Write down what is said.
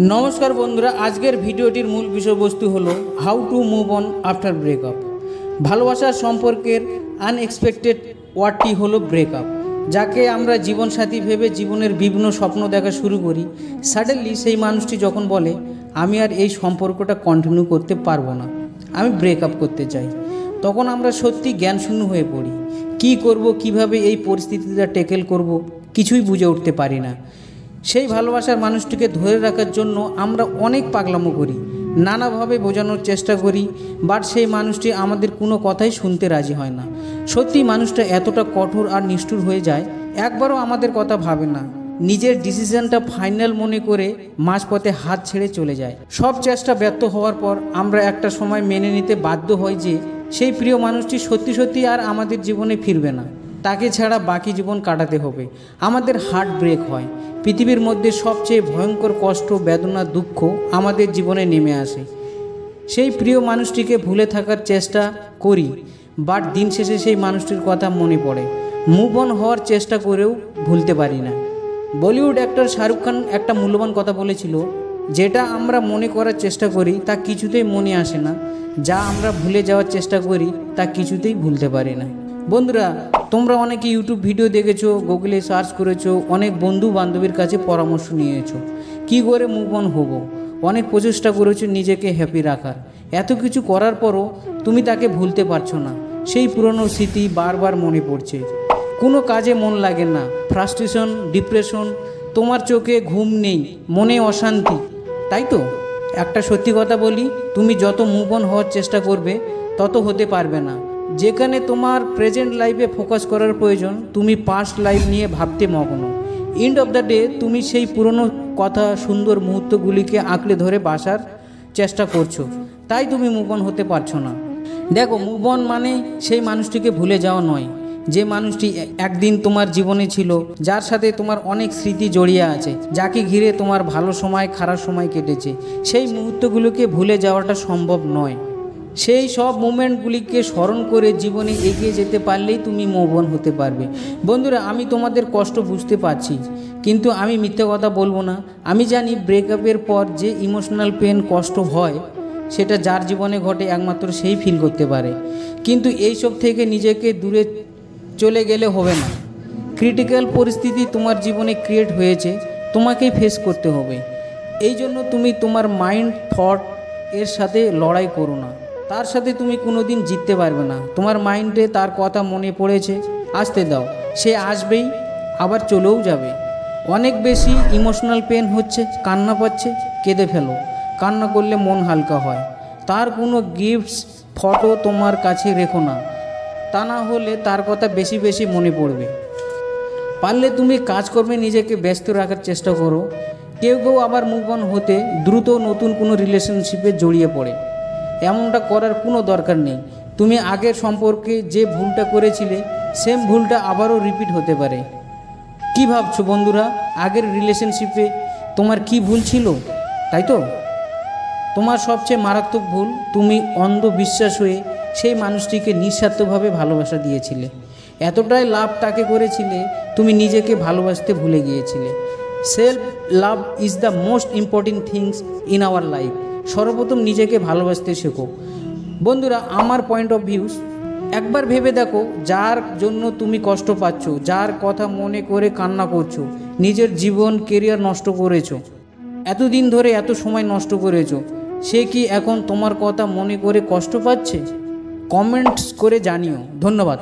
नमस्कार बंधुरा आजकेर भिडियोटिर मूल विषयबस्तु hello how to move on after breakup. भालोबासार सम्पर्केर आनएक्सपेक्टेड वार्डटी हलो ब्रेकअप, जाके आमरा जीवन साथी भेबे जीवनेर विभिन्न स्वप्न देखा शुरू करी। साडेनलि सेई मानुषटी जखन बोले आमी आर एई सम्पर्कटा कन्टिन्यू करते पारबो ना, आमी ब्रेकअप करते चाइ, तखन आमरा सत्यि ज्ञानशून्य हये पड़ि। कि करब, किभाबे एई परिस्थितिटा टैकल करब किछुई बुझे उठते पारि ना। সেই ভালোবাসার মানুষটিকে ধরে রাখার জন্য আমরা অনেক পাগলামো করি, নানাভাবে বোঝানোর চেষ্টা করি, বাট সেই মানুষটি আমাদের কোনো কথাই শুনতে রাজি হয় না। সত্যি মানুষটা এতটা কঠোর আর নিষ্ঠুর হয়ে যায়, একবারও আমাদের কথা ভাবে না, নিজের ডিসিশনটা ফাইনাল মনে করে মাঝপথে হাত ছেড়ে চলে যায়। সব চেষ্টা ব্যর্থ হওয়ার পর আমরা একটা সময় মেনে নিতে বাধ্য হই যে সেই প্রিয় মানুষটি সত্যি সত্যি আর আমাদের জীবনে ফিরবে না, তাকে ছাড়া বাকি জীবন কাটাতে হবে। আমাদের হার্ট ব্রেক হয়, পৃথিবীর মধ্যে সবচেয়ে ভয়ঙ্কর কষ্ট, বেদনা, দুঃখ আমাদের জীবনে নেমে আসে। সেই প্রিয় মানুষটিকে ভুলে থাকার চেষ্টা করি, বাট দিন শেষে সেই মানুষটির কথা মনে পড়ে। মুভ অন হওয়ার চেষ্টা করেও ভুলতে পারি না। বলিউড অ্যাক্টর শাহরুখ খান একটা মূল্যবান কথা বলেছিল, যেটা আমরা মনে করার চেষ্টা করি তা কিছুতেই মনে আসে না, যা আমরা ভুলে যাওয়ার চেষ্টা করি তা কিছুতেই ভুলতে পারি না। বন্ধুরা, তোমরা অনেকে ইউটিউব ভিডিও দেখেছো, গুগলে সার্চ করেছো, অনেক বন্ধু বান্ধবীর কাছে পরামর্শ নিয়েছো কী করে মুভ অন হব, অনেক প্রচেষ্টা করেছো নিজেকে হ্যাপি রাখার। এত কিছু করার পরও তুমি তাকে ভুলতে পারছো না। সেই পুরনো স্মৃতি বারবার মনে পড়ছে, কোনো কাজে মন লাগে না, ফ্রাস্ট্রেশন, ডিপ্রেশন, তোমার চোখে ঘুম নেই, মনে অশান্তি, তাই তো? একটা সত্যি কথা বলি, তুমি যত মুভ অন হওয়ার চেষ্টা করবে তত হতে পারবে না। যেখানে তোমার প্রেজেন্ট লাইফে ফোকাস করার প্রয়োজন, তুমি পাস্ট লাইফ নিয়ে ভাবতে মগ্ন। এন্ড অফ দ্য ডে তুমি সেই পুরনো কথা, সুন্দর মুহূর্তগুলিকে আঁকড়ে ধরে বাসার চেষ্টা করছো, তাই তুমি মুভ অন হতে পারছো না। দেখো, মুভ অন মানে সেই মানুষটিকে ভুলে যাওয়া নয়, যে মানুষটি একদিন তোমার জীবনে ছিল, যার সাথে তোমার অনেক স্মৃতি জড়িয়ে আছে, যাকে ঘিরে তোমার ভালো সময় খারাপ সময় কেটেছে, সেই মুহূর্তগুলোকে ভুলে যাওয়াটা সম্ভব নয়। সেই সব মুমেন্টগুলিকে স্মরণ করে জীবনে এগিয়ে যেতে পারলেই তুমি মুভ অন হতে পারবে। বন্ধুরা, আমি তোমাদের কষ্ট বুঝতে পারছি, কিন্তু আমি মিথ্যে কথা বলবো না। আমি জানি ব্রেকআপের পর যে ইমোশনাল পেন, কষ্ট হয়, সেটা যার জীবনে ঘটে একমাত্র সেই ফিল করতে পারে। কিন্তু এইসব থেকে নিজেকে দূরে চলে গেলে হবে না। ক্রিটিক্যাল পরিস্থিতি তোমার জীবনে ক্রিয়েট হয়েছে, তোমাকেই ফেস করতে হবে। এই জন্য তুমি তোমার মাইন্ড, থট এর সাথে লড়াই করো না, তার সাথে তুমি কোনো দিন জিততে পারবে না। তোমার মাইন্ডে তার কথা মনে পড়েছে, আসতে দাও, সে আসবেই, আবার চলেও যাবে। অনেক বেশি ইমোশনাল পেন হচ্ছে, কান্না পাচ্ছে, কেঁদে ফেলো। কান্না করলে মন হালকা হয়। তার কোনো গিফটস, ফটো তোমার কাছে রেখো না, তা না হলে তার কথা বেশি বেশি মনে পড়বে। পারলে তুমি কাজকর্মে নিজেকে ব্যস্ত রাখার চেষ্টা করো। কেউ কেউ আবার মুভ অন হতে দ্রুত নতুন কোনো রিলেশনশিপে জড়িয়ে পড়ে, এমনটা করার কোনো দরকার নেই। তুমি আগের সম্পর্কে যে ভুলটা করেছিলে, সেম ভুলটা আবারও রিপিট হতে পারে। কি ভাবছো বন্ধুরা, আগের রিলেশনশিপে তোমার কি ভুল ছিল? তাই তো, তোমার সবচেয়ে মারাত্মক ভুল, তুমি অন্ধবিশ্বাস হয়ে সেই মানুষটিকে নিঃস্বার্থভাবে ভালোবাসা দিয়েছিলে। এতটাই লাভ তাকে করেছিলে, তুমি নিজেকে ভালোবাসতে ভুলে গিয়েছিলে। Self love is the most important things in our life. সর্বপ্রথম নিজেকে ভালোবাসতে শেখো। বন্ধুরা, আমার পয়েন্ট অফ ভিউস, একবার ভেবে দেখো, যার জন্য তুমি কষ্ট পাচ্ছ, যার কথা মনে করে কান্না করছো, নিজের জীবন, কেরিয়ার নষ্ট করেছো, এতদিন ধরে এত সময় নষ্ট করেছো, সে কি এখন তোমার কথা মনে করে কষ্ট পাচ্ছে? কমেন্টস করে জানিও। ধন্যবাদ।